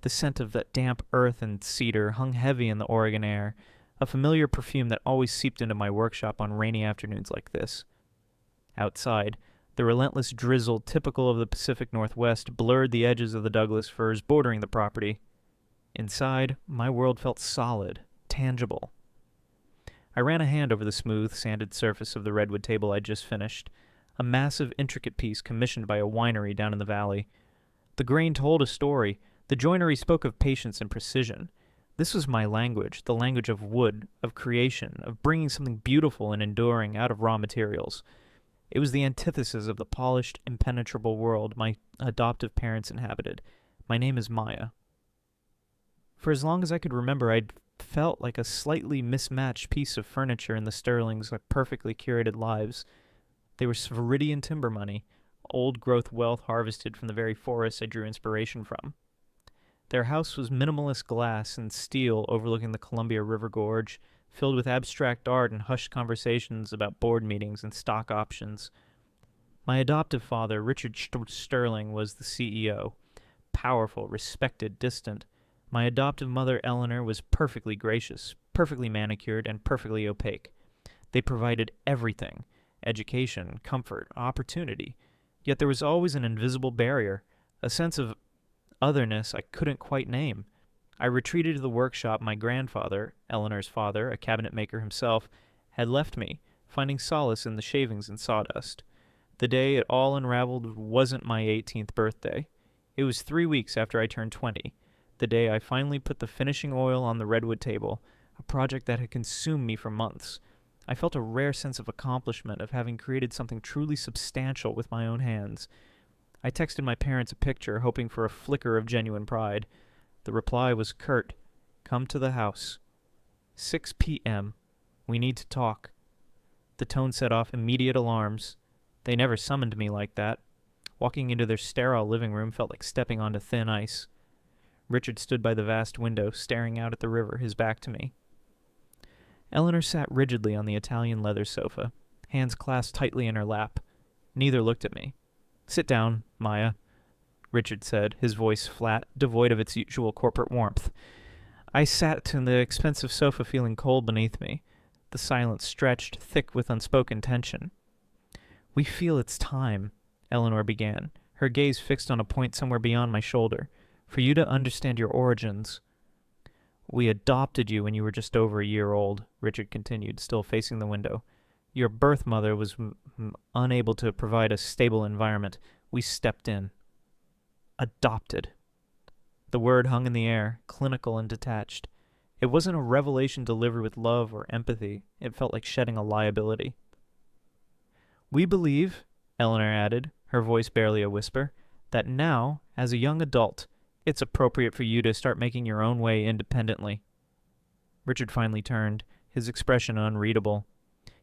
The scent of that damp earth and cedar hung heavy in the Oregon air, a familiar perfume that always seeped into my workshop on rainy afternoons like this. Outside, the relentless drizzle typical of the Pacific Northwest blurred the edges of the Douglas firs bordering the property. Inside, my world felt solid, tangible. I ran a hand over the smooth, sanded surface of the redwood table I'd just finished, a massive, intricate piece commissioned by a winery down in the valley. The grain told a story. The joinery spoke of patience and precision. This was my language, the language of wood, of creation, of bringing something beautiful and enduring out of raw materials. It was the antithesis of the polished, impenetrable world my adoptive parents inhabited. My name is Maya. For as long as I could remember, I'd felt like a slightly mismatched piece of furniture in the Sterlings' perfectly curated lives. They were Sviridian timber money, old-growth wealth harvested from the very forests I drew inspiration from. Their house was minimalist glass and steel overlooking the Columbia River Gorge, filled with abstract art and hushed conversations about board meetings and stock options. My adoptive father, Richard Sterling, was the CEO. Powerful, respected, distant. My adoptive mother, Eleanor, was perfectly gracious, perfectly manicured, and perfectly opaque. They provided everything: education, comfort, opportunity. Yet there was always an invisible barrier, a sense of otherness I couldn't quite name. I retreated to the workshop my grandfather, Eleanor's father, a cabinet maker himself, had left me, finding solace in the shavings and sawdust. The day it all unraveled wasn't my 18th birthday. It was 3 weeks after I turned 20, the day I finally put the finishing oil on the redwood table, a project that had consumed me for months. I felt a rare sense of accomplishment of having created something truly substantial with my own hands. I texted my parents a picture, hoping for a flicker of genuine pride. The reply was curt. Come to the house. 6 p.m. We need to talk. The tone set off immediate alarms. They never summoned me like that. Walking into their sterile living room felt like stepping onto thin ice. Richard stood by the vast window, staring out at the river, his back to me. Eleanor sat rigidly on the Italian leather sofa, hands clasped tightly in her lap. Neither looked at me. Sit down, Maya, Richard said, his voice flat, devoid of its usual corporate warmth. I sat in the expensive sofa feeling cold beneath me, the silence stretched, thick with unspoken tension. We feel it's time, Eleanor began, her gaze fixed on a point somewhere beyond my shoulder, for you to understand your origins. We adopted you when you were just over a year old, Richard continued, still facing the window. Your birth mother was unable to provide a stable environment. We stepped in. Adopted. The word hung in the air, clinical and detached. It wasn't a revelation delivered with love or empathy. It felt like shedding a liability. We believe, Eleanor added, her voice barely a whisper, that now, as a young adult, it's appropriate for you to start making your own way independently. Richard finally turned, his expression unreadable.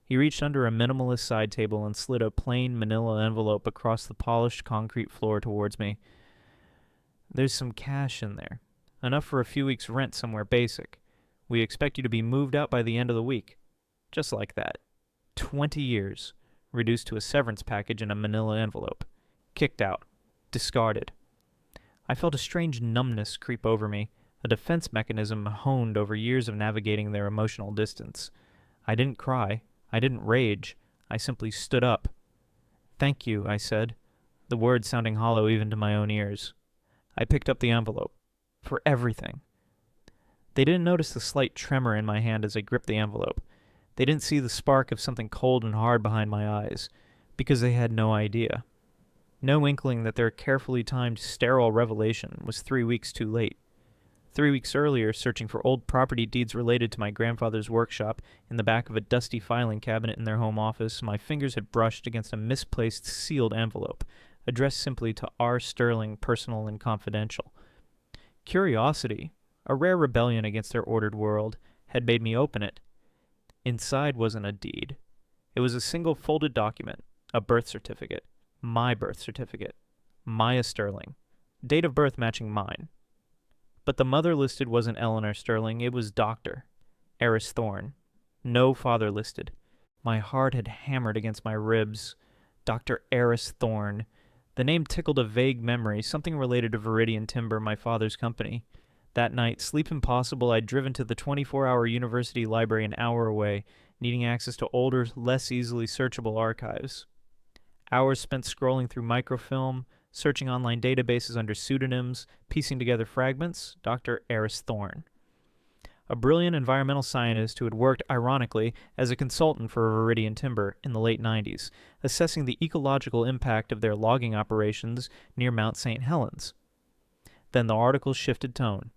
He reached under a minimalist side table and slid a plain manila envelope across the polished concrete floor towards me. There's some cash in there, enough for a few weeks' rent somewhere basic. We expect you to be moved out by the end of the week. Just like that. 20 years, reduced to a severance package in a manila envelope. Kicked out. Discarded. I felt a strange numbness creep over me, a defense mechanism honed over years of navigating their emotional distance. I didn't cry. I didn't rage. I simply stood up. Thank you, I said, the words sounding hollow even to my own ears. I picked up the envelope. For everything. They didn't notice the slight tremor in my hand as I gripped the envelope. They didn't see the spark of something cold and hard behind my eyes, because they had no idea. No inkling that their carefully timed sterile revelation was 3 weeks too late. 3 weeks earlier, searching for old property deeds related to my grandfather's workshop in the back of a dusty filing cabinet in their home office, my fingers had brushed against a misplaced sealed envelope, addressed simply to R. Sterling, personal and confidential. Curiosity, a rare rebellion against their ordered world, had made me open it. Inside wasn't a deed. It was a single folded document, a birth certificate. My birth certificate. Maya Sterling. Date of birth matching mine. But the mother listed wasn't Eleanor Sterling, it was Dr. Eris Thorne. No father listed. My heart had hammered against my ribs. Dr. Eris Thorne. The name tickled a vague memory, something related to Viridian Timber, my father's company. That night, sleep impossible, I'd driven to the 24-hour university library an hour away, needing access to older, less easily searchable archives. Hours spent scrolling through microfilm, searching online databases under pseudonyms, piecing together fragments. Dr. Eris Thorne, a brilliant environmental scientist who had worked, ironically, as a consultant for Viridian Timber in the late 90s, assessing the ecological impact of their logging operations near Mount St. Helens. Then the article shifted tone.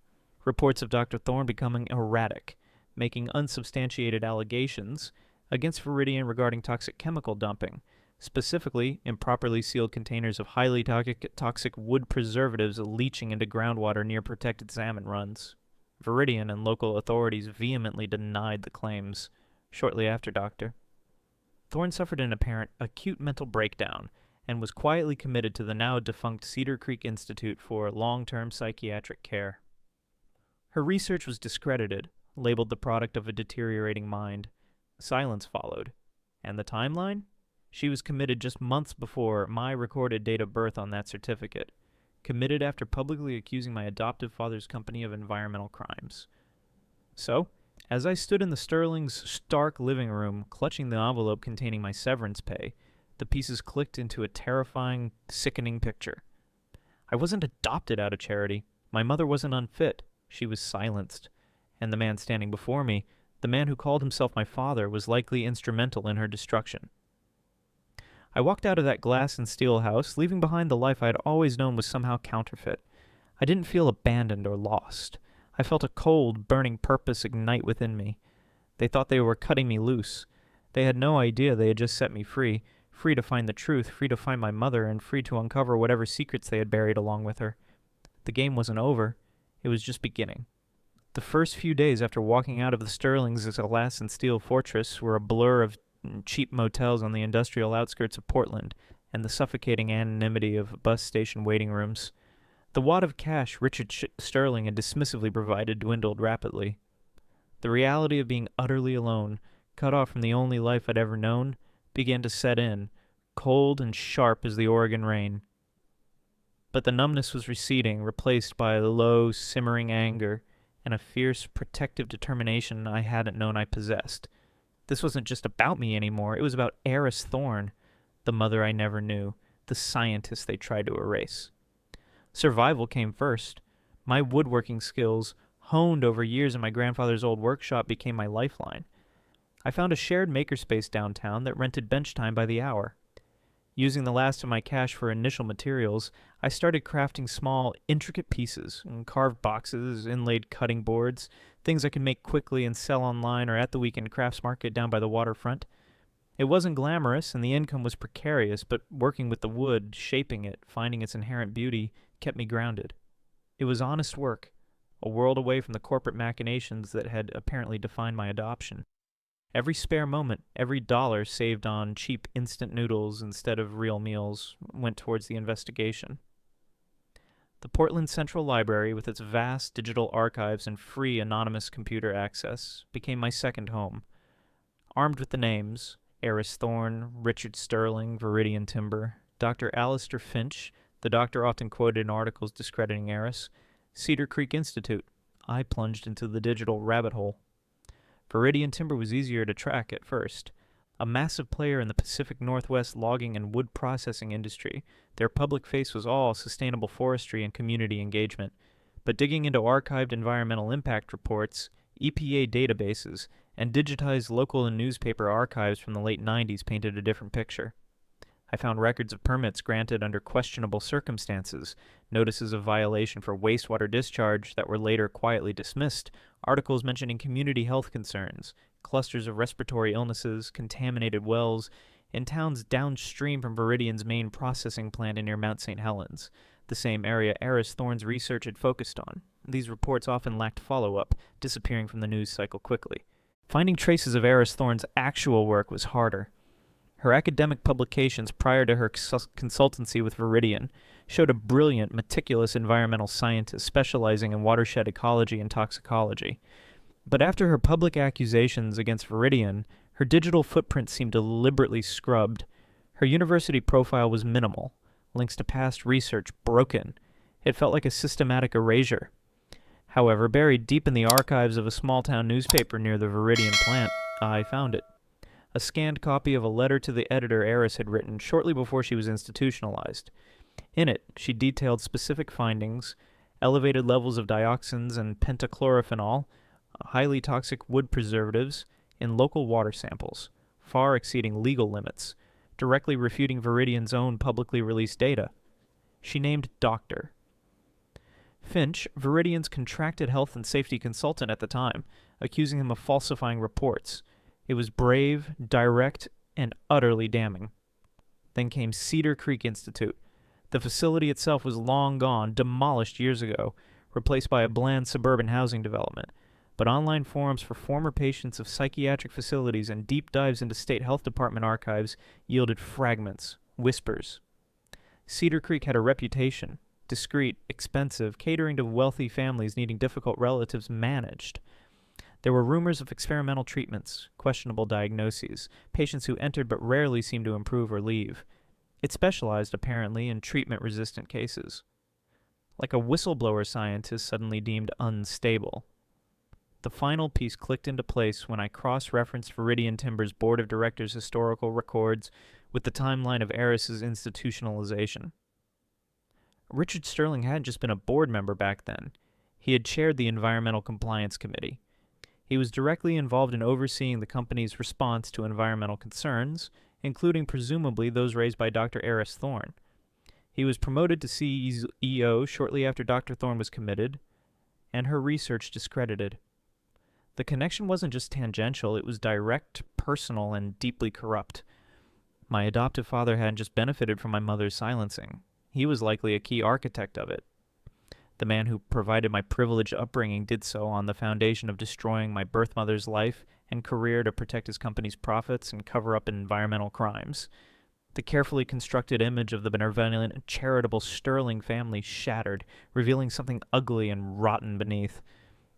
Reports of Dr. Thorne becoming erratic, making unsubstantiated allegations against Viridian regarding toxic chemical dumping, specifically improperly sealed containers of highly toxic wood preservatives leaching into groundwater near protected salmon runs. Viridian and local authorities vehemently denied the claims. Shortly after Dr. Thorne suffered an apparent acute mental breakdown and was quietly committed to the now-defunct Cedar Creek Institute for long-term psychiatric care. Her research was discredited, labeled the product of a deteriorating mind. Silence followed. And the timeline? She was committed just months before my recorded date of birth on that certificate. Committed after publicly accusing my adoptive father's company of environmental crimes. So, as I stood in the Sterling's stark living room, clutching the envelope containing my severance pay, the pieces clicked into a terrifying, sickening picture. I wasn't adopted out of charity. My mother wasn't unfit. She was silenced. And the man standing before me, the man who called himself my father, was likely instrumental in her destruction. I walked out of that glass and steel house, leaving behind the life I had always known was somehow counterfeit. I didn't feel abandoned or lost. I felt a cold, burning purpose ignite within me. They thought they were cutting me loose. They had no idea they had just set me free, free to find the truth, free to find my mother, and free to uncover whatever secrets they had buried along with her. The game wasn't over. It was just beginning. The first few days after walking out of the Sterling's glass and steel fortress were a blur of cheap motels on the industrial outskirts of Portland and the suffocating anonymity of bus station waiting rooms. The wad of cash Richard Sterling had dismissively provided dwindled rapidly. The reality of being utterly alone, cut off from the only life I'd ever known, began to set in, cold and sharp as the Oregon rain. But the numbness was receding, replaced by a low, simmering anger and a fierce, protective determination I hadn't known I possessed. This wasn't just about me anymore. It was about Eris Thorne, the mother I never knew, the scientist they tried to erase. Survival came first. My woodworking skills, honed over years in my grandfather's old workshop, became my lifeline. I found a shared makerspace downtown that rented bench time by the hour. Using the last of my cash for initial materials, I started crafting small, intricate pieces, carved boxes, inlaid cutting boards, things I could make quickly and sell online or at the weekend crafts market down by the waterfront. It wasn't glamorous and the income was precarious, but working with the wood, shaping it, finding its inherent beauty, kept me grounded. It was honest work, a world away from the corporate machinations that had apparently defined my adoption. Every spare moment, every dollar saved on cheap instant noodles instead of real meals, went towards the investigation. The Portland Central Library, with its vast digital archives and free anonymous computer access, became my second home. Armed with the names, Eris Thorne, Richard Sterling, Viridian Timber, Dr. Alistair Finch, the doctor often quoted in articles discrediting Eris, Cedar Creek Institute, I plunged into the digital rabbit hole. Viridian Timber was easier to track at first. A massive player in the Pacific Northwest logging and wood processing industry, their public face was all sustainable forestry and community engagement. But digging into archived environmental impact reports, EPA databases, and digitized local and newspaper archives from the late 90s painted a different picture. I found records of permits granted under questionable circumstances, notices of violation for wastewater discharge that were later quietly dismissed, articles mentioning community health concerns, clusters of respiratory illnesses, contaminated wells, in towns downstream from Viridian's main processing plant near Mount St. Helens, the same area Eris Thorne's research had focused on. These reports often lacked follow-up, disappearing from the news cycle quickly. Finding traces of Eris Thorne's actual work was harder. Her academic publications prior to her consultancy with Viridian showed a brilliant, meticulous environmental scientist specializing in watershed ecology and toxicology. But after her public accusations against Viridian, her digital footprint seemed deliberately scrubbed. Her university profile was minimal, Links to past research broken. It felt like a systematic erasure. However, buried deep in the archives of a small-town newspaper near the Viridian plant, I found it. A scanned copy of a letter to the editor Eris had written shortly before she was institutionalized. In it, she detailed specific findings, elevated levels of dioxins and pentachlorophenol, highly toxic wood preservatives, in local water samples, far exceeding legal limits, directly refuting Viridian's own publicly released data. She named Doctor Finch, Viridian's contracted health and safety consultant at the time, accusing him of falsifying reports. It was brave, direct, and utterly damning. Then came Cedar Creek Institute. The facility itself was long gone, demolished years ago, replaced by a bland suburban housing development. But online forums for former patients of psychiatric facilities and deep dives into state health department archives yielded fragments, whispers. Cedar Creek had a reputation. Discreet, expensive, catering to wealthy families needing difficult relatives managed. There were rumors of experimental treatments, questionable diagnoses, patients who entered but rarely seemed to improve or leave. It specialized, apparently, in treatment-resistant cases. Like a whistleblower scientist suddenly deemed unstable. The final piece clicked into place when I cross-referenced Viridian Timber's Board of Directors' historical records with the timeline of Eris's institutionalization. Richard Sterling hadn't just been a board member back then. He had chaired the Environmental Compliance Committee. He was directly involved in overseeing the company's response to environmental concerns, including presumably those raised by Dr. Eris Thorne. He was promoted to CEO shortly after Dr. Thorne was committed, and her research discredited. The connection wasn't just tangential, it was direct, personal, and deeply corrupt. My adoptive father hadn't just benefited from my mother's silencing. He was likely a key architect of it. The man who provided my privileged upbringing did so on the foundation of destroying my birth mother's life and career to protect his company's profits and cover up environmental crimes. The carefully constructed image of the benevolent and charitable Sterling family shattered, revealing something ugly and rotten beneath.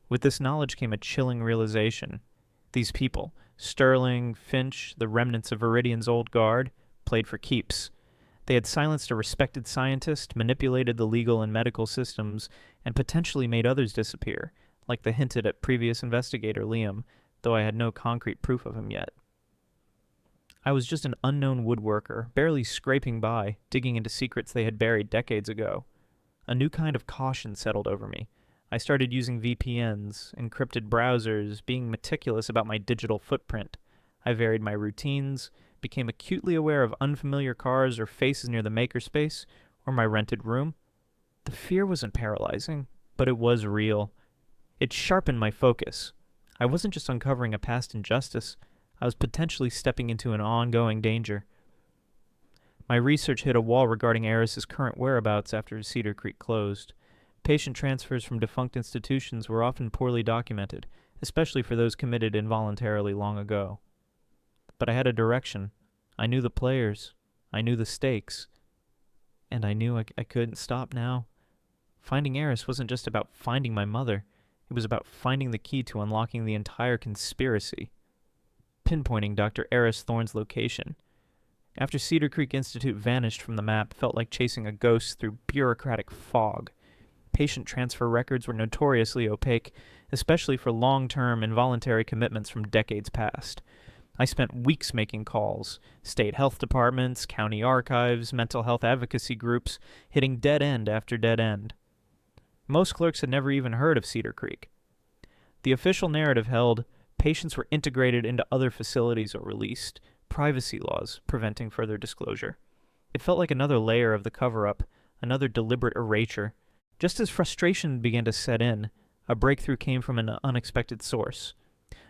With this knowledge came a chilling realization. These people, Sterling, Finch, the remnants of Viridian's old guard, played for keeps. They had silenced a respected scientist, manipulated the legal and medical systems, and potentially made others disappear, like the hinted at previous investigator Liam, though I had no concrete proof of him yet. I was just an unknown woodworker, barely scraping by, digging into secrets they had buried decades ago. A new kind of caution settled over me. I started using VPNs, encrypted browsers, being meticulous about my digital footprint. I varied my routines, became acutely aware of unfamiliar cars or faces near the makerspace or my rented room. The fear wasn't paralyzing, but it was real. It sharpened my focus. I wasn't just uncovering a past injustice, I was potentially stepping into an ongoing danger. My research hit a wall regarding Eris's current whereabouts after Cedar Creek closed. Patient transfers from defunct institutions were often poorly documented, especially for those committed involuntarily long ago. But I had a direction. I knew the players. I knew the stakes. And I knew I couldn't stop now. Finding Eris wasn't just about finding my mother. It was about finding the key to unlocking the entire conspiracy. Pinpointing Dr. Eris Thorne's location. After Cedar Creek Institute vanished from the map, felt like chasing a ghost through bureaucratic fog. Patient transfer records were notoriously opaque, especially for long-term involuntary commitments from decades past. I spent weeks making calls, state health departments, county archives, mental health advocacy groups, hitting dead end after dead end. Most clerks had never even heard of Cedar Creek. The official narrative held patients were integrated into other facilities or released, privacy laws preventing further disclosure. It felt like another layer of the cover-up, another deliberate erasure. Just as frustration began to set in, a breakthrough came from an unexpected source.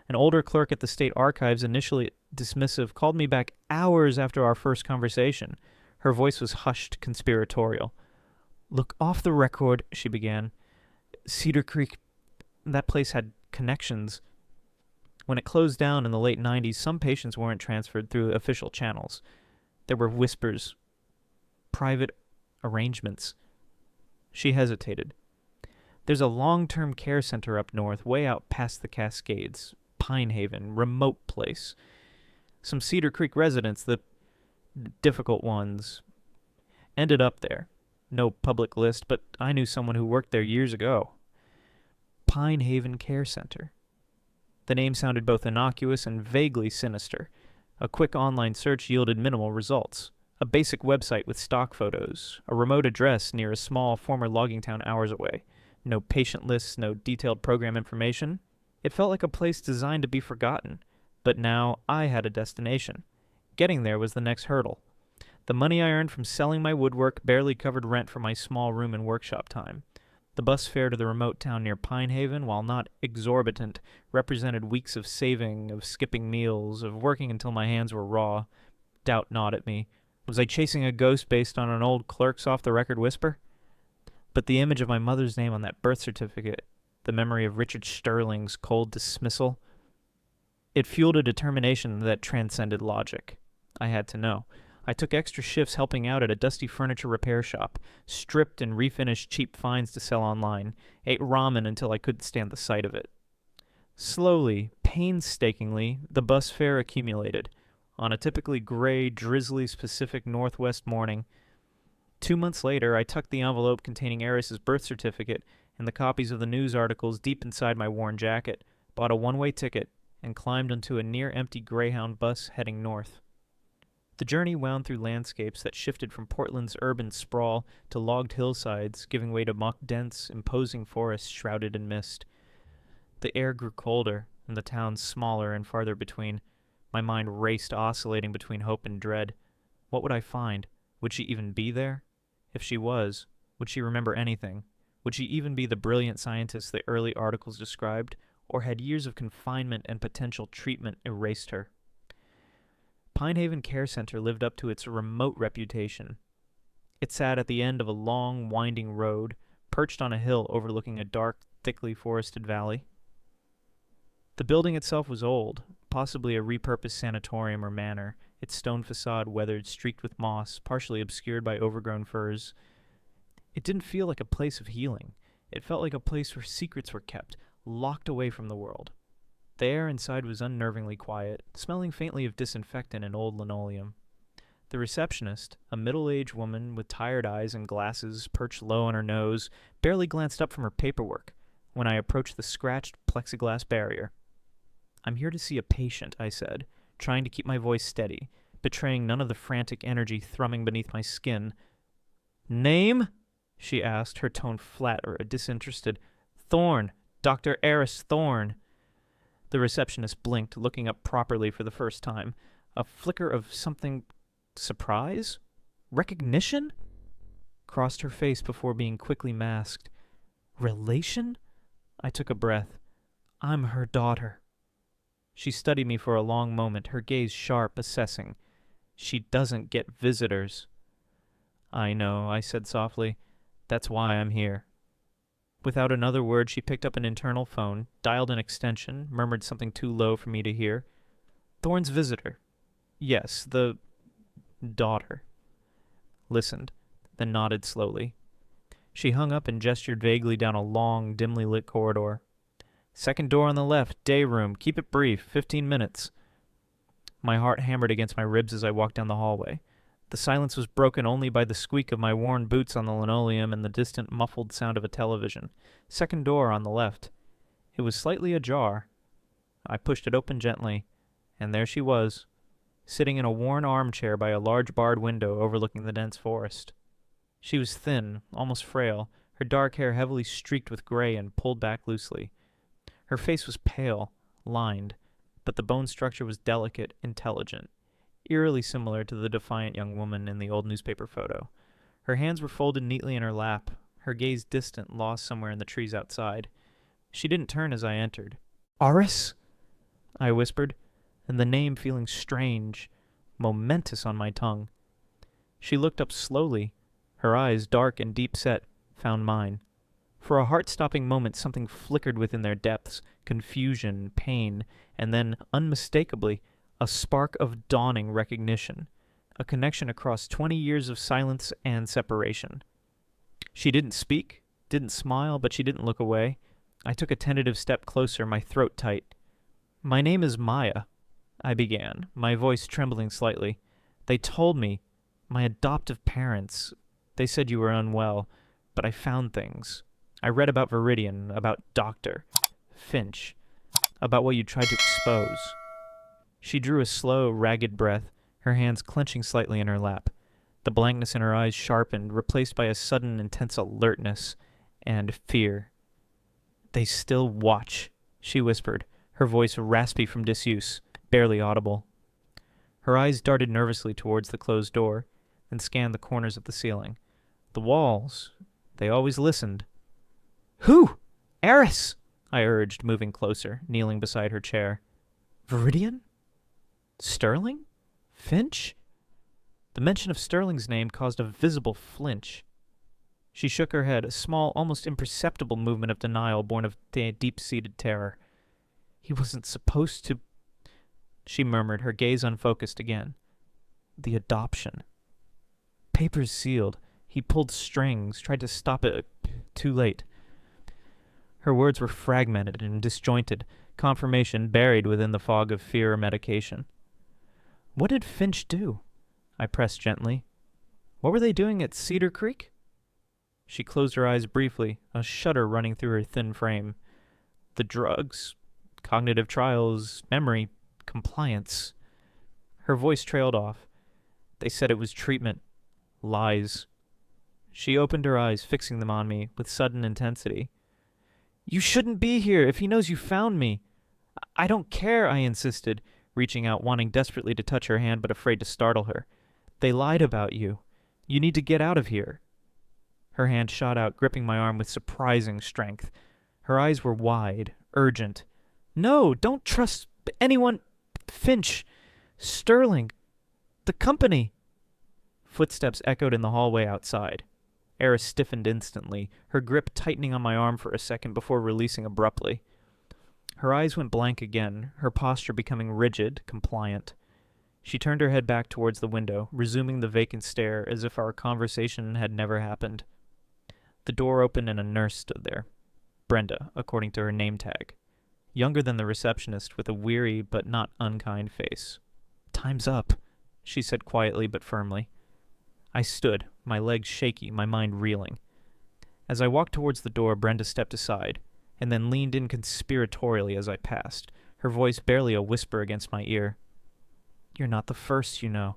An older clerk at the state archives, initially dismissive, called me back hours after our first conversation. Her voice was hushed, conspiratorial. "Look, off the record," she began. "Cedar Creek, that place had connections. When it closed down in the late 90s, some patients weren't transferred through official channels. There were whispers, private arrangements." She hesitated. "There's a long-term care center up north, way out past the Cascades. Pine Haven, remote place. Some Cedar Creek residents, the difficult ones, Ended up there. No public list, but I knew someone who worked there years ago. Pine Haven Care Center. The name sounded both innocuous and vaguely sinister. A quick online search yielded minimal results. A basic website with stock photos, a remote address near a small former logging town hours away. No patient lists, no detailed program information. It felt like a place designed to be forgotten. But now I had a destination. Getting there was the next hurdle. The money I earned from selling my woodwork barely covered rent for my small room and workshop time. The bus fare to the remote town near Pine Haven, while not exorbitant, represented weeks of saving, of skipping meals, of working until my hands were raw. Doubt gnawed at me. Was I chasing a ghost based on an old clerk's off-the-record whisper? But the image of my mother's name on that birth certificate, the memory of Richard Sterling's cold dismissal, it fueled a determination that transcended logic. I had to know. I took extra shifts helping out at a dusty furniture repair shop, stripped and refinished cheap finds to sell online, ate ramen until I couldn't stand the sight of it. Slowly, painstakingly, the bus fare accumulated. On a typically gray, drizzly Pacific Northwest morning, 2 months later, I tucked the envelope containing Eris's birth certificate and the copies of the news articles deep inside my worn jacket, bought a one-way ticket, and climbed onto a near-empty Greyhound bus heading north. The journey wound through landscapes that shifted from Portland's urban sprawl to logged hillsides, giving way to dense, imposing forests shrouded in mist. The air grew colder, and the towns smaller and farther between. My mind raced, oscillating between hope and dread. What would I find? Would she even be there? If she was, would she remember anything? Would she even be the brilliant scientist the early articles described, or had years of confinement and potential treatment erased her? Pine Haven Care Center lived up to its remote reputation. It sat at the end of a long, winding road, perched on a hill overlooking a dark, thickly forested valley. The building itself was old, possibly a repurposed sanatorium or manor, its stone facade weathered, streaked with moss, partially obscured by overgrown firs. It didn't feel like a place of healing. It felt like a place where secrets were kept, locked away from the world. The air inside was unnervingly quiet, smelling faintly of disinfectant and old linoleum. The receptionist, a middle-aged woman with tired eyes and glasses perched low on her nose, barely glanced up from her paperwork when I approached the scratched plexiglass barrier. "I'm here to see a patient," I said, trying to keep my voice steady, betraying none of the frantic energy thrumming beneath my skin. "Name?" she asked, her tone flat or disinterested. "Thorne. Dr. Eris Thorne." The receptionist blinked, looking up properly for the first time. A flicker of something... surprise? Recognition? Crossed her face before being quickly masked. "Relation?" I took a breath. "I'm her daughter." She studied me for a long moment, her gaze sharp, assessing. "She doesn't get visitors." "I know," I said softly. "That's why I'm here." Without another word, she picked up an internal phone, dialed an extension, murmured something too low for me to hear. "Thorne's visitor." "Yes, the... daughter." Listened, then nodded slowly. She hung up and gestured vaguely down a long, dimly lit corridor. "Second door on the left, day room. Keep it brief, 15 minutes. My heart hammered against my ribs as I walked down the hallway. The silence was broken only by the squeak of my worn boots on the linoleum and the distant muffled sound of a television. Second door on the left. It was slightly ajar. I pushed it open gently, and there she was, sitting in a worn armchair by a large barred window overlooking the dense forest. She was thin, almost frail, her dark hair heavily streaked with gray and pulled back loosely. Her face was pale, lined, but the bone structure was delicate, intelligent, eerily similar to the defiant young woman in the old newspaper photo. Her hands were folded neatly in her lap, her gaze distant, lost somewhere in the trees outside. She didn't turn as I entered. "Aris?" I whispered, and the name feeling strange, momentous on my tongue. She looked up slowly. Her eyes, dark and deep-set, found mine. For a heart-stopping moment something flickered within their depths, confusion, pain, and then, unmistakably, a spark of dawning recognition, a connection across 20 years of silence and separation. She didn't speak, didn't smile, but she didn't look away. I took a tentative step closer, my throat tight. "My name is Maya," I began, my voice trembling slightly. "They told me, my adoptive parents, They said you were unwell, but I found things. I read about Viridian, about Doctor Finch, about what you tried to expose." She drew a slow, ragged breath, her hands clenching slightly in her lap. The blankness in her eyes sharpened, replaced by a sudden intense alertness and fear. "They still watch," she whispered, her voice raspy from disuse, barely audible. Her eyes darted nervously towards the closed door, then scanned the corners of the ceiling. The walls, they always listened. "Who? Eris!" I urged, moving closer, kneeling beside her chair. "Viridian? Sterling? Finch?" The mention of Sterling's name caused a visible flinch. She shook her head, a small, almost imperceptible movement of denial born of deep-seated terror. "He wasn't supposed to," she murmured, her gaze unfocused again. "The adoption. Papers sealed. He pulled strings, tried to stop it. Too late." Her words were fragmented and disjointed, confirmation buried within the fog of fear or medication. "What did Finch do?" I pressed gently. "What were they doing at Cedar Creek?" She closed her eyes briefly, a shudder running through her thin frame. "The drugs, cognitive trials, memory, compliance." Her voice trailed off. "They said it was treatment. Lies." She opened her eyes, fixing them on me with sudden intensity. "You shouldn't be here if he knows you found me." "I don't care," I insisted, reaching out, wanting desperately to touch her hand but afraid to startle her. "They lied about you. You need to get out of here." Her hand shot out, gripping my arm with surprising strength. Her eyes were wide, urgent. "No, don't trust anyone. Finch. Sterling. The company." Footsteps echoed in the hallway outside. Eris stiffened instantly, her grip tightening on my arm for a second before releasing abruptly. Her eyes went blank again, her posture becoming rigid, compliant. She turned her head back towards the window, resuming the vacant stare as if our conversation had never happened. The door opened and a nurse stood there. Brenda, according to her name tag. Younger than the receptionist, with a weary but not unkind face. "Time's up," she said quietly but firmly. I stood, my legs shaky, my mind reeling. As I walked towards the door, Brenda stepped aside, and then leaned in conspiratorially as I passed, her voice barely a whisper against my ear. "You're not the first, you know,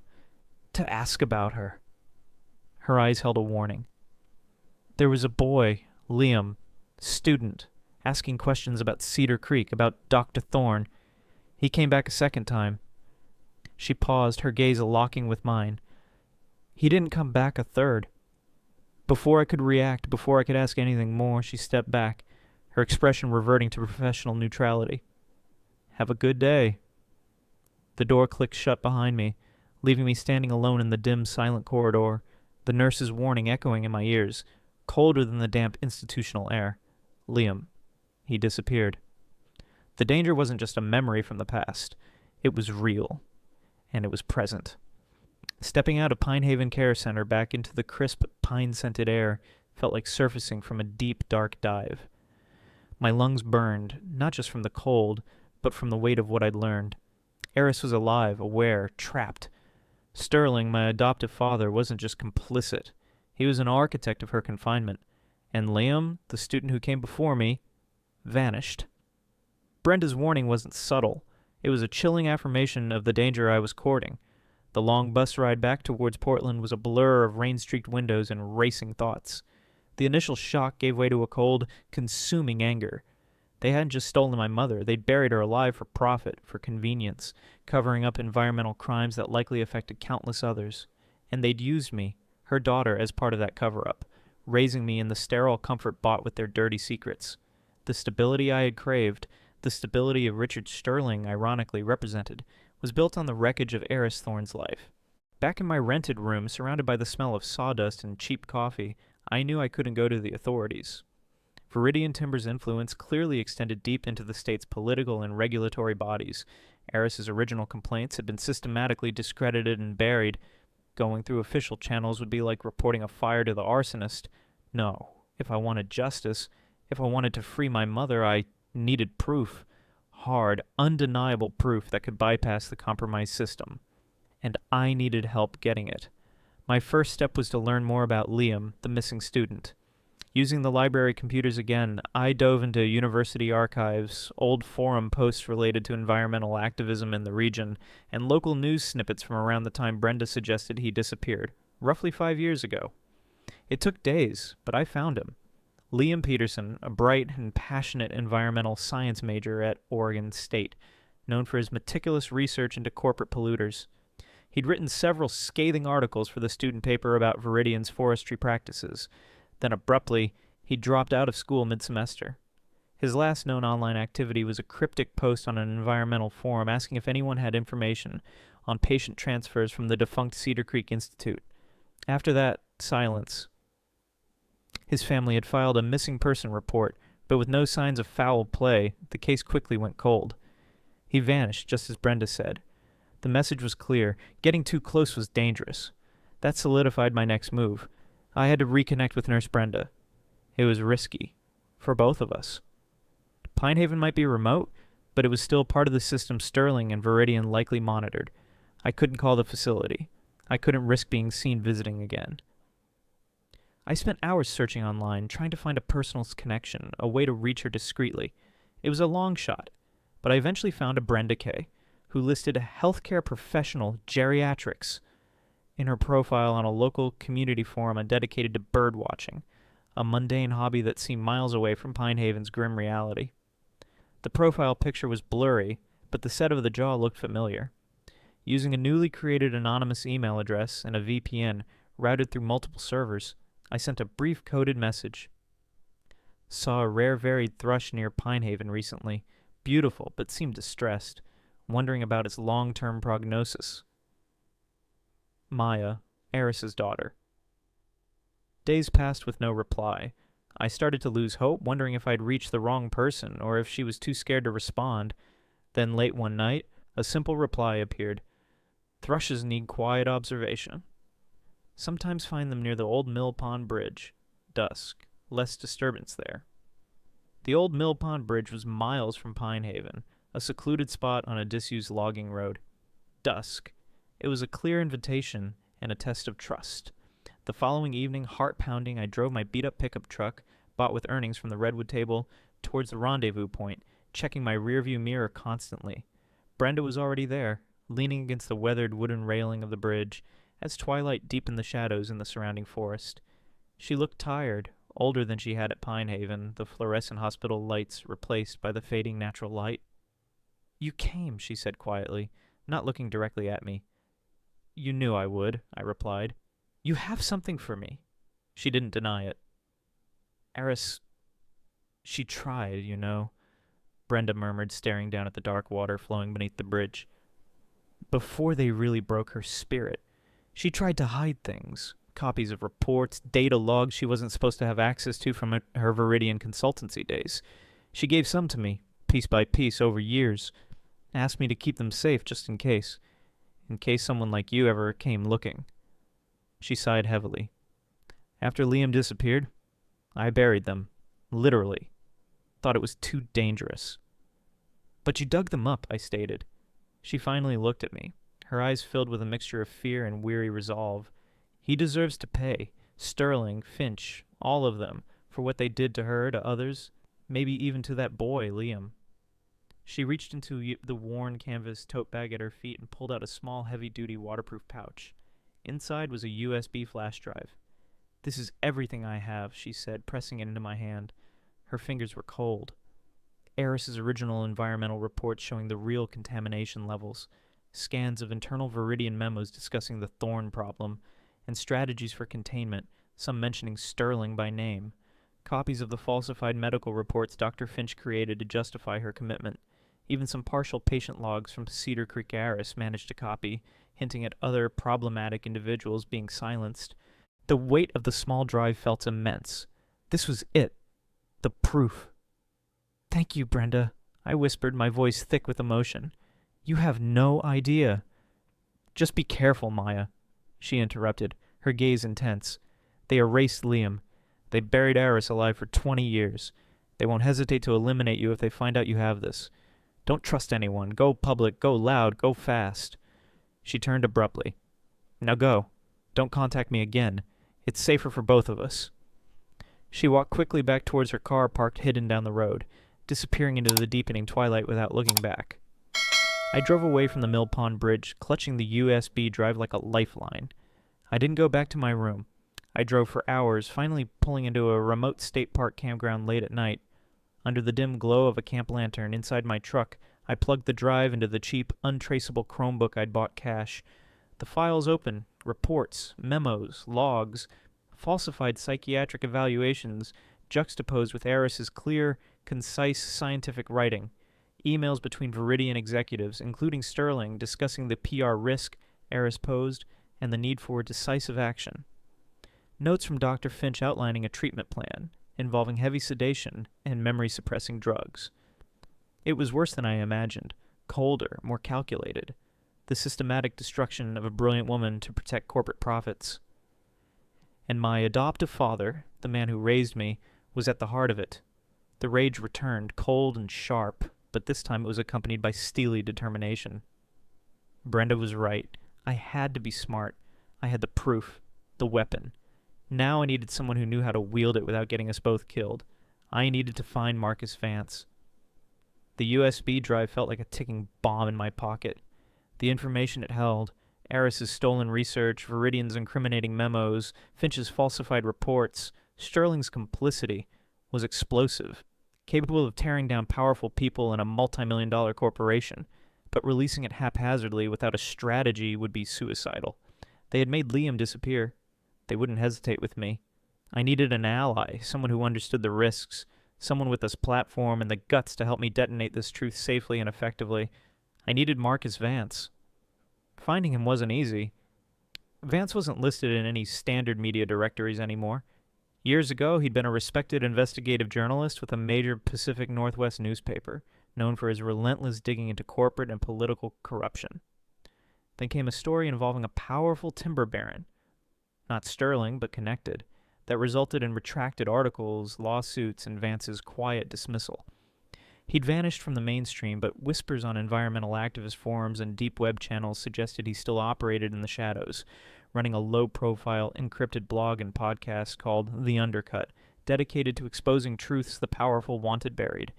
to ask about her." Her eyes held a warning. "There was a boy, Liam, student, asking questions about Cedar Creek, about Dr. Thorne. He came back a second time." She paused, her gaze locking with mine. "He didn't come back a third." Before I could react, before I could ask anything more, she stepped back, her expression reverting to professional neutrality. "Have a good day." The door clicked shut behind me, leaving me standing alone in the dim, silent corridor, the nurse's warning echoing in my ears, colder than the damp institutional air. Liam. He disappeared. The danger wasn't just a memory from the past. It was real. And it was present. Stepping out of Pine Haven Care Center back into the crisp, pine-scented air felt like surfacing from a deep, dark dive. My lungs burned, not just from the cold, but from the weight of what I'd learned. Eris was alive, aware, trapped. Sterling, my adoptive father, wasn't just complicit. He was an architect of her confinement. And Liam, the student who came before me, vanished. Brenda's warning wasn't subtle. It was a chilling affirmation of the danger I was courting. The long bus ride back towards Portland was a blur of rain-streaked windows and racing thoughts. The initial shock gave way to a cold, consuming anger. They hadn't just stolen my mother, they'd buried her alive for profit, for convenience, covering up environmental crimes that likely affected countless others. And they'd used me, her daughter, as part of that cover-up, raising me in the sterile comfort bought with their dirty secrets. The stability I had craved, the stability of Richard Sterling ironically represented, was built on the wreckage of Eris Thorne's life. Back in my rented room, surrounded by the smell of sawdust and cheap coffee, I knew I couldn't go to the authorities. Viridian Timber's influence clearly extended deep into the state's political and regulatory bodies. Eris's original complaints had been systematically discredited and buried. Going through official channels would be like reporting a fire to the arsonist. No, if I wanted justice, if I wanted to free my mother, I needed proof. Hard, undeniable proof that could bypass the compromised system. And I needed help getting it. My first step was to learn more about Liam, the missing student. Using the library computers again, I dove into university archives, old forum posts related to environmental activism in the region, and local news snippets from around the time Brenda suggested he disappeared, roughly 5 years ago. It took days, but I found him. Liam Peterson, a bright and passionate environmental science major at Oregon State, known for his meticulous research into corporate polluters. He'd written several scathing articles for the student paper about Viridian's forestry practices. Then abruptly, he dropped out of school mid-semester. His last known online activity was a cryptic post on an environmental forum asking if anyone had information on patient transfers from the defunct Cedar Creek Institute. After that, silence. His family had filed a missing person report, but with no signs of foul play, the case quickly went cold. He vanished, just as Brenda said. The message was clear. Getting too close was dangerous. That solidified my next move. I had to reconnect with Nurse Brenda. It was risky. For both of us. Pinehaven might be remote, but it was still part of the system Sterling and Viridian likely monitored. I couldn't call the facility. I couldn't risk being seen visiting again. I spent hours searching online, trying to find a personal connection, a way to reach her discreetly. It was a long shot, but I eventually found a Brenda K., who listed a healthcare professional geriatrics in her profile on a local community forum dedicated to bird watching, a mundane hobby that seemed miles away from Pinehaven's grim reality. The profile picture was blurry, but the set of the jaw looked familiar. Using a newly created anonymous email address and a VPN routed through multiple servers, I sent a brief coded message. Saw a rare varied thrush near Pinehaven recently. Beautiful, but seemed distressed, wondering about its long-term prognosis. Maya, Eris's daughter. Days passed with no reply. I started to lose hope, wondering if I'd reached the wrong person, or if she was too scared to respond. Then late one night, a simple reply appeared. Thrushes need quiet observation. Sometimes find them near the old Mill Pond Bridge. Dusk. Less disturbance there. The old Mill Pond Bridge was miles from Pinehaven, a secluded spot on a disused logging road. Dusk. It was a clear invitation and a test of trust. The following evening, heart-pounding, I drove my beat-up pickup truck, bought with earnings from the Redwood table, towards the rendezvous point, checking my rearview mirror constantly. Brenda was already there, leaning against the weathered wooden railing of the bridge, as twilight deepened the shadows in the surrounding forest. She looked tired, older than she had at Pinehaven, the fluorescent hospital lights replaced by the fading natural light. "You came," she said quietly, not looking directly at me. "You knew I would," I replied. "You have something for me." She didn't deny it. "Eris, she tried, you know," Brenda murmured, staring down at the dark water flowing beneath the bridge. "Before they really broke her spirit, she tried to hide things. Copies of reports, data logs she wasn't supposed to have access to from her Viridian consultancy days. She gave some to me, piece by piece, over years. Asked me to keep them safe just in case someone like you ever came looking." She sighed heavily. "After Liam disappeared, I buried them. Literally. Thought it was too dangerous." "But you dug them up," I stated. She finally looked at me, her eyes filled with a mixture of fear and weary resolve. "He deserves to pay. Sterling, Finch, all of them, for what they did to her, to others, maybe even to that boy, Liam." She reached into the worn canvas tote bag at her feet and pulled out a small, heavy-duty waterproof pouch. Inside was a USB flash drive. "This is everything I have," she said, pressing it into my hand. Her fingers were cold. Eris's original environmental report showing the real contamination levels, scans of internal Viridian memos discussing the thorn problem, and strategies for containment, some mentioning Sterling by name, copies of the falsified medical reports Dr. Finch created to justify her commitment. Even some partial patient logs from Cedar Creek Aris managed to copy, hinting at other problematic individuals being silenced. The weight of the small drive felt immense. This was it. The proof. "Thank you, Brenda," I whispered, my voice thick with emotion. "You have no idea." "Just be careful, Maya," she interrupted, her gaze intense. "They erased Liam. They buried Eris alive for 20 years. They won't hesitate to eliminate you if they find out you have this. Don't trust anyone. Go public, go loud, go fast." She turned abruptly. "Now go. Don't contact me again. It's safer for both of us." She walked quickly back towards her car parked hidden down the road, disappearing into the deepening twilight without looking back. I drove away from the Mill Pond Bridge, clutching the USB drive like a lifeline. I didn't go back to my room. I drove for hours, finally pulling into a remote state park campground late at night. Under the dim glow of a camp lantern inside my truck, I plugged the drive into the cheap, untraceable Chromebook I'd bought cash. The files open, reports, memos, logs, falsified psychiatric evaluations juxtaposed with Eris's clear, concise scientific writing. Emails between Viridian executives, including Sterling, discussing the PR risk Eris posed and the need for decisive action. Notes from Dr. Finch outlining a treatment plan involving heavy sedation and memory-suppressing drugs. It was worse than I imagined, colder, more calculated. The systematic destruction of a brilliant woman to protect corporate profits. And my adoptive father, the man who raised me, was at the heart of it. The rage returned, cold and sharp, but this time it was accompanied by steely determination. Brenda was right. I had to be smart. I had the proof, the weapon. Now I needed someone who knew how to wield it without getting us both killed. I needed to find Marcus Vance. The USB drive felt like a ticking bomb in my pocket. The information it held, Eris's stolen research, Viridian's incriminating memos, Finch's falsified reports, Sterling's complicity, was explosive, capable of tearing down powerful people in a multi-million-dollar corporation, but releasing it haphazardly without a strategy would be suicidal. They had made Liam disappear. They wouldn't hesitate with me. I needed an ally, someone who understood the risks, someone with this platform and the guts to help me detonate this truth safely and effectively. I needed Marcus Vance. Finding him wasn't easy. Vance wasn't listed in any standard media directories anymore. Years ago, he'd been a respected investigative journalist with a major Pacific Northwest newspaper, known for his relentless digging into corporate and political corruption. Then came a story involving a powerful timber baron, not Sterling, but connected, that resulted in retracted articles, lawsuits, and Vance's quiet dismissal. He'd vanished from the mainstream, but whispers on environmental activist forums and deep web channels suggested he still operated in the shadows, running a low-profile, encrypted blog and podcast called The Undercut, dedicated to exposing truths the powerful wanted buried.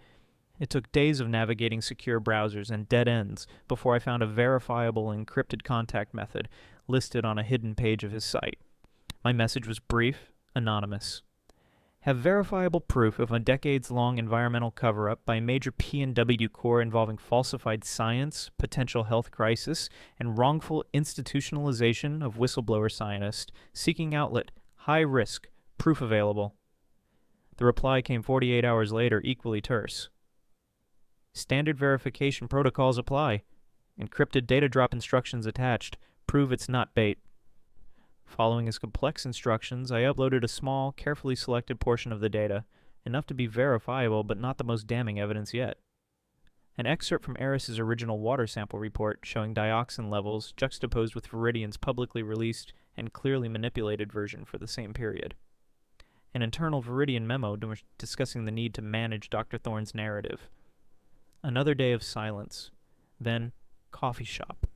It took days of navigating secure browsers and dead ends before I found a verifiable encrypted contact method listed on a hidden page of his site. My message was brief, anonymous. Have verifiable proof of a decades-long environmental cover-up by a major P&W Corps involving falsified science, potential health crisis, and wrongful institutionalization of whistleblower scientists, seeking outlet, high risk, proof available. The reply came 48 hours later, equally terse. Standard verification protocols apply. Encrypted data drop instructions attached. Prove it's not bait. Following his complex instructions, I uploaded a small, carefully selected portion of the data, enough to be verifiable but not the most damning evidence yet. An excerpt from Eris's original water sample report showing dioxin levels juxtaposed with Viridian's publicly released and clearly manipulated version for the same period. An internal Viridian memo discussing the need to manage Dr. Thorne's narrative. Another day of silence. Then, coffee shop.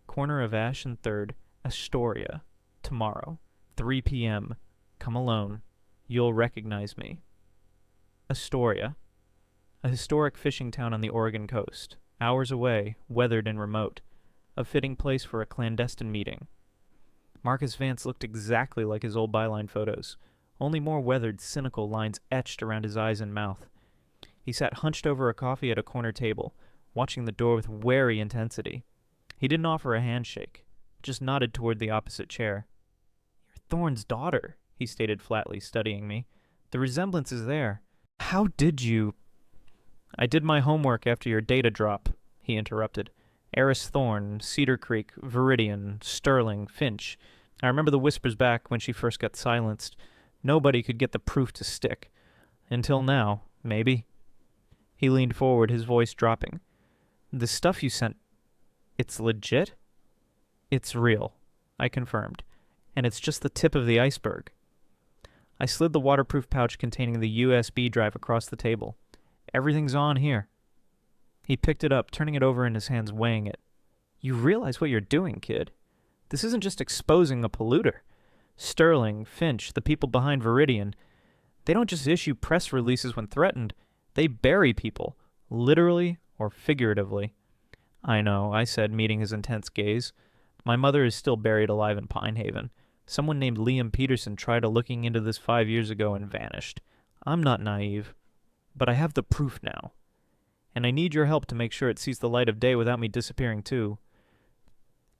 Corner of Ash and 3rd, Astoria. Tomorrow, 3 p.m. Come alone. You'll recognize me. Astoria, a historic fishing town on the Oregon coast, hours away, weathered and remote, a fitting place for a clandestine meeting. Marcus Vance looked exactly like his old byline photos, only more weathered, cynical lines etched around his eyes and mouth. He sat hunched over a coffee at a corner table, watching the door with wary intensity. He didn't offer a handshake, just nodded toward the opposite chair. "You're Thorne's daughter," he stated flatly, studying me. "The resemblance is there. How did you—" "I did my homework after your data drop," he interrupted. "Eris Thorne, Cedar Creek, Viridian, Sterling, Finch. I remember the whispers back when she first got silenced. Nobody could get the proof to stick. Until now, maybe." He leaned forward, his voice dropping. "The stuff you sent, it's legit?" "It's real," I confirmed, "and it's just the tip of the iceberg." I slid the waterproof pouch containing the USB drive across the table. "Everything's on here." He picked it up, turning it over in his hands, weighing it. "You realize what you're doing, kid? This isn't just exposing a polluter. Sterling, Finch, the people behind Viridian, they don't just issue press releases when threatened. They bury people, literally or figuratively. I know, I said, meeting his intense gaze. My mother is still buried alive in Pine Haven. Someone named Liam Peterson tried looking into this 5 years ago and vanished. I'm not naive, but I have the proof now. And I need your help to make sure it sees the light of day without me disappearing too.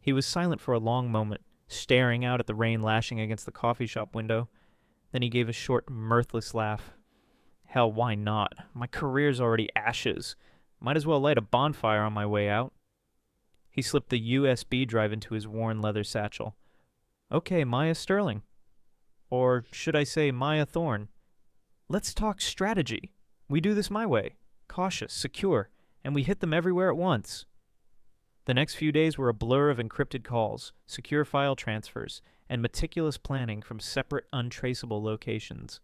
He was silent for a long moment, staring out at the rain lashing against the coffee shop window. Then he gave a short, mirthless laugh. Hell, why not? My career's already ashes. Might as well light a bonfire on my way out. He slipped the USB drive into his worn leather satchel. Okay, Maya Sterling. Or should I say Maya Thorne? Let's talk strategy. We do this my way. Cautious, secure, and we hit them everywhere at once. The next few days were a blur of encrypted calls, secure file transfers, and meticulous planning from separate, untraceable locations.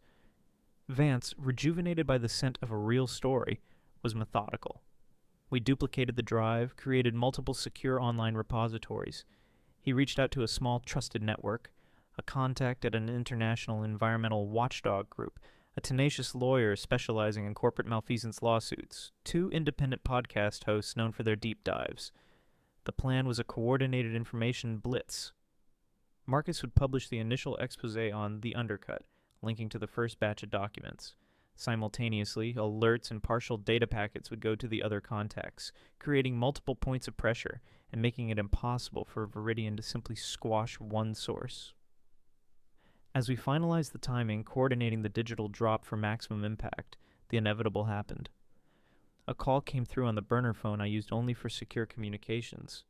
Vance, rejuvenated by the scent of a real story, was methodical. We duplicated the drive, created multiple secure online repositories. He reached out to a small trusted network, a contact at an international environmental watchdog group, a tenacious lawyer specializing in corporate malfeasance lawsuits, 2 independent podcast hosts known for their deep dives. The plan was a coordinated information blitz. Marcus would publish the initial expose on The Undercut, linking to the first batch of documents. Simultaneously, alerts and partial data packets would go to the other contacts, creating multiple points of pressure and making it impossible for Viridian to simply squash one source. As we finalized the timing, coordinating the digital drop for maximum impact, the inevitable happened. A call came through on the burner phone I used only for secure communications.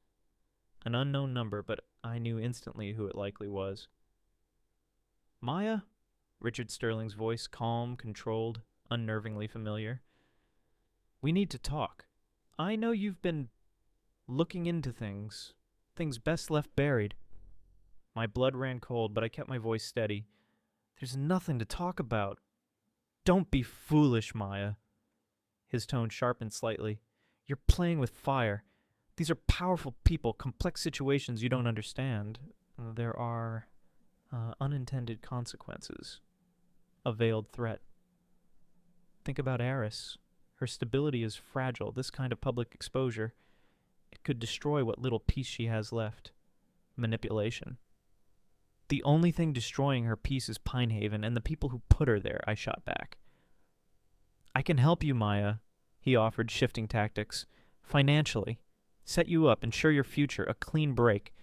An unknown number, but I knew instantly who it likely was. Maya? Richard Sterling's voice, calm, controlled, unnervingly familiar. We need to talk. I know you've been looking into things best left buried. My blood ran cold, but I kept my voice steady. There's nothing to talk about. Don't be foolish, Maya. His tone sharpened slightly. You're playing with fire. These are powerful people, complex situations you don't understand. There are unintended consequences. A veiled threat. Think about Eris. Her stability is fragile. This kind of public exposure, it could destroy what little peace she has left. Manipulation. The only thing destroying her peace is Pine Haven and the people who put her there, I shot back. I can help you, Maya, he offered, shifting tactics. Financially. Set you up, ensure your future, a clean break.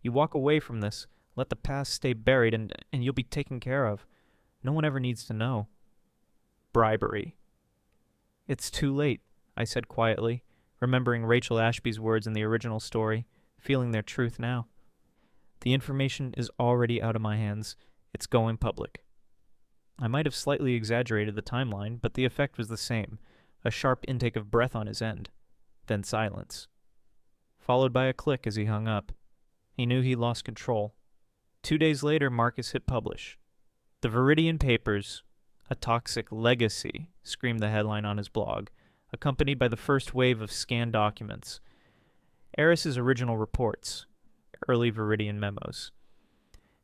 You walk away from this, let the past stay buried, and you'll be taken care of. No one ever needs to know. Bribery. It's too late, I said quietly, remembering Rachel Ashby's words in the original story, feeling their truth now. The information is already out of my hands. It's going public. I might have slightly exaggerated the timeline, but the effect was the same. A sharp intake of breath on his end. Then silence. Followed by a click as he hung up. He knew he lost control. 2 days later, Marcus hit publish. The Viridian Papers, a toxic legacy, screamed the headline on his blog, accompanied by the first wave of scanned documents. Eris's original reports, early Viridian memos.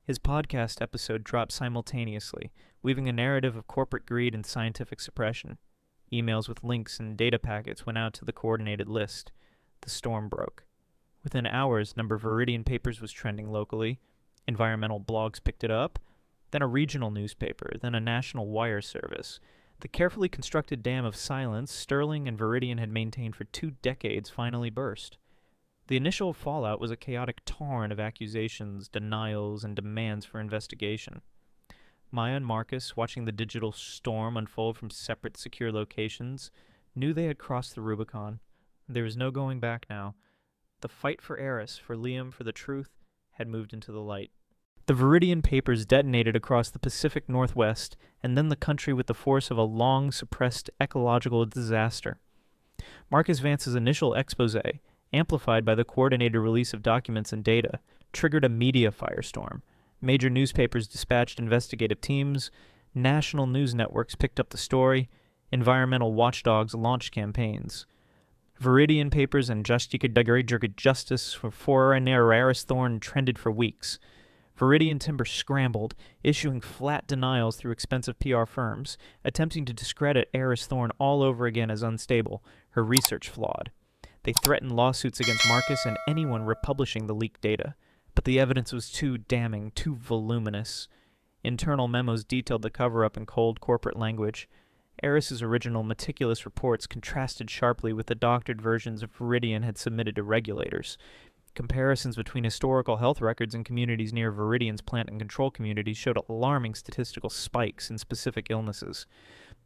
His podcast episode dropped simultaneously, weaving a narrative of corporate greed and scientific suppression. Emails with links and data packets went out to the coordinated list. The storm broke. Within hours, number Viridian Papers was trending locally. Environmental blogs picked it up. Then a regional newspaper, then a national wire service. The carefully constructed dam of silence Sterling and Viridian had maintained for 2 decades finally burst. The initial fallout was a chaotic torrent of accusations, denials, and demands for investigation. Maya and Marcus, watching the digital storm unfold from separate secure locations, knew they had crossed the Rubicon. There was no going back now. The fight for Eris, for Liam, for the truth, had moved into the light. The Viridian Papers detonated across the Pacific Northwest, and then the country with the force of a long-suppressed ecological disaster. Marcus Vance's initial expose, amplified by the coordinated release of documents and data, triggered a media firestorm. Major newspapers dispatched investigative teams, national news networks picked up the story, environmental watchdogs launched campaigns. Viridian papers and justice for Eris Thorn trended for weeks. Viridian Timber scrambled, issuing flat denials through expensive PR firms, attempting to discredit Eris Thorn all over again as unstable, her research flawed. They threatened lawsuits against Marcus and anyone republishing the leaked data. But the evidence was too damning, too voluminous. Internal memos detailed the cover-up in cold corporate language. Eris's original meticulous reports contrasted sharply with the doctored versions of Viridian had submitted to regulators. Comparisons between historical health records in communities near Viridian's plant and control communities showed alarming statistical spikes in specific illnesses.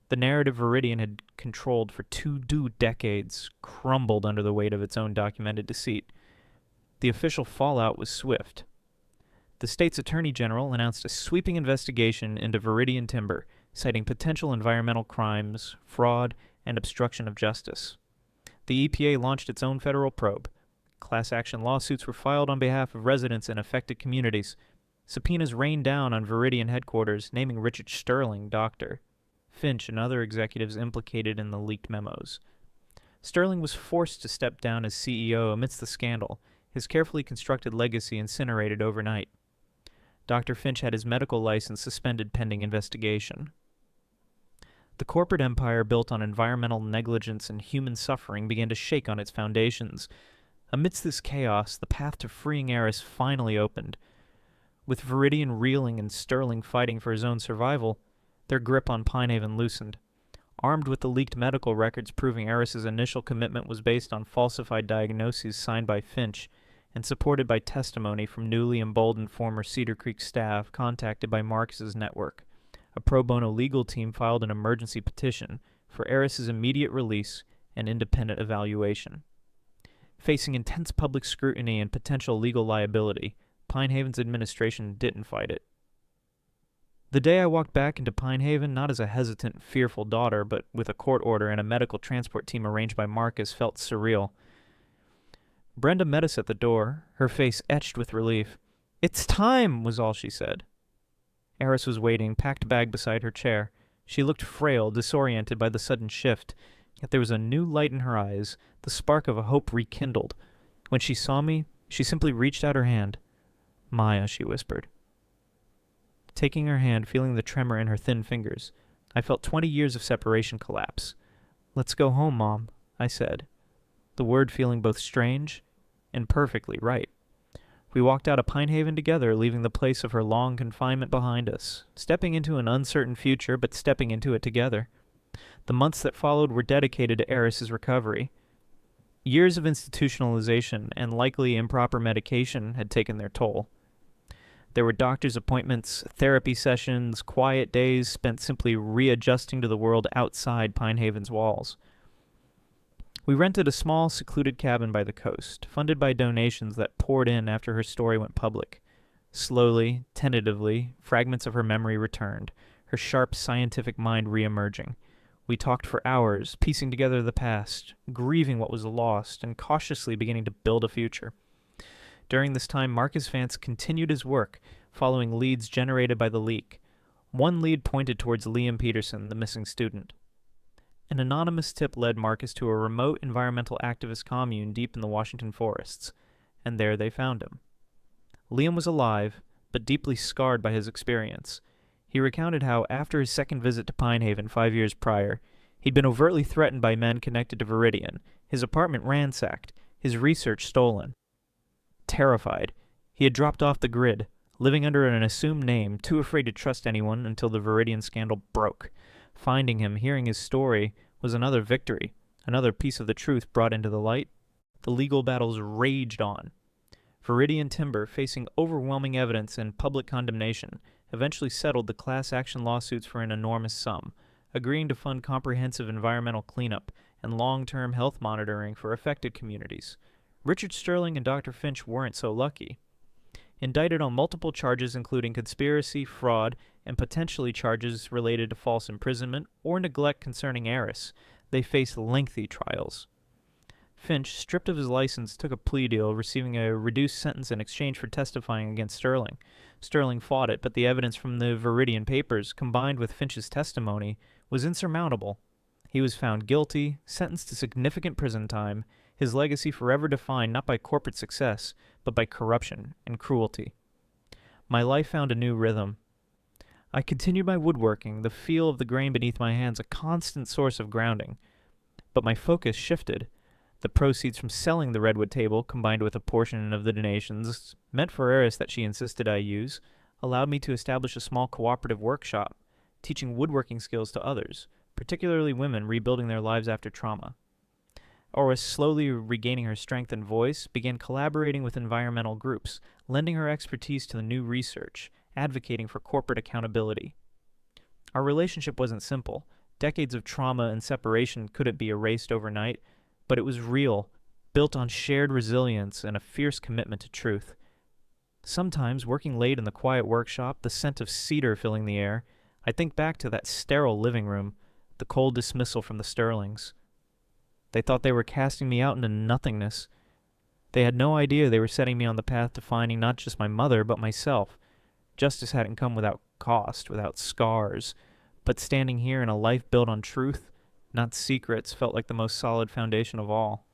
The narrative Viridian had controlled for 2 decades crumbled under the weight of its own documented deceit. The official fallout was swift. The state's attorney general announced a sweeping investigation into Viridian Timber, citing potential environmental crimes, fraud, and obstruction of justice. The EPA launched its own federal probe. Class action lawsuits were filed on behalf of residents in affected communities. Subpoenas rained down on Viridian headquarters, naming Richard Sterling doctor. Finch and other executives implicated in the leaked memos. Sterling was forced to step down as CEO amidst the scandal, his carefully constructed legacy incinerated overnight. Dr. Finch had his medical license suspended pending investigation. The corporate empire built on environmental negligence and human suffering began to shake on its foundations. Amidst this chaos, the path to freeing Eris finally opened. With Viridian reeling and Sterling fighting for his own survival, their grip on Pinehaven loosened. Armed with the leaked medical records proving Eris's initial commitment was based on falsified diagnoses signed by Finch, and supported by testimony from newly emboldened former Cedar Creek staff contacted by Marcus's network, a pro bono legal team filed an emergency petition for Eris's immediate release and independent evaluation. Facing intense public scrutiny and potential legal liability, Pinehaven's administration didn't fight it. The day I walked back into Pinehaven, not as a hesitant, fearful daughter, but with a court order and a medical transport team arranged by Marcus, felt surreal. Brenda met us at the door, her face etched with relief. "It's time," was all she said. Eris was waiting, packed bag beside her chair. She looked frail, disoriented by the sudden shift, yet there was a new light in her eyes, the spark of a hope rekindled. When she saw me, she simply reached out her hand. "Maya," she whispered. Taking her hand, feeling the tremor in her thin fingers, I felt 20 years of separation collapse. "Let's go home, Mom," I said, the word feeling both strange and perfectly right. We walked out of Pinehaven together, leaving the place of her long confinement behind us, stepping into an uncertain future, but stepping into it together. The months that followed were dedicated to Eris's recovery. Years of institutionalization and likely improper medication had taken their toll. There were doctor's appointments, therapy sessions, quiet days spent simply readjusting to the world outside Pinehaven's walls. We rented a small, secluded cabin by the coast, funded by donations that poured in after her story went public. Slowly, tentatively, fragments of her memory returned, her sharp scientific mind re-emerging. We talked for hours, piecing together the past, grieving what was lost, and cautiously beginning to build a future. During this time, Marcus Vance continued his work, following leads generated by the leak. One lead pointed towards Liam Peterson, the missing student. An anonymous tip led Marcus to a remote environmental activist commune deep in the Washington forests, and there they found him. Liam was alive, but deeply scarred by his experience. He recounted how, after his second visit to Pinehaven 5 years prior, he'd been overtly threatened by men connected to Viridian, his apartment ransacked, his research stolen. Terrified, he had dropped off the grid, living under an assumed name, too afraid to trust anyone until the Viridian scandal broke. Finding him, hearing his story, was another victory, another piece of the truth brought into the light. The legal battles raged on. Viridian Timber, facing overwhelming evidence and public condemnation, eventually settled the class action lawsuits for an enormous sum, agreeing to fund comprehensive environmental cleanup and long-term health monitoring for affected communities. Richard Sterling and Dr. Finch weren't so lucky. Indicted on multiple charges including conspiracy, fraud, and potentially charges related to false imprisonment or neglect concerning Eris, they faced lengthy trials. Finch, stripped of his license, took a plea deal, receiving a reduced sentence in exchange for testifying against Sterling. Sterling fought it, but the evidence from the Viridian papers, combined with Finch's testimony, was insurmountable. He was found guilty, sentenced to significant prison time, his legacy forever defined not by corporate success, but by corruption and cruelty. My life found a new rhythm. I continued my woodworking, the feel of the grain beneath my hands a constant source of grounding. But my focus shifted. The proceeds from selling the redwood table, combined with a portion of the donations meant for Eris that she insisted I use, allowed me to establish a small cooperative workshop, teaching woodworking skills to others, particularly women rebuilding their lives after trauma. Oris, slowly regaining her strength and voice, began collaborating with environmental groups, lending her expertise to the new research, advocating for corporate accountability. Our relationship wasn't simple. Decades of trauma and separation couldn't be erased overnight, but it was real, built on shared resilience and a fierce commitment to truth. Sometimes, working late in the quiet workshop, the scent of cedar filling the air, I think back to that sterile living room, the cold dismissal from the Sterlings. They thought they were casting me out into nothingness. They had no idea they were setting me on the path to finding not just my mother, but myself. Justice hadn't come without cost, without scars, but standing here in a life built on truth, not secrets, felt like the most solid foundation of all.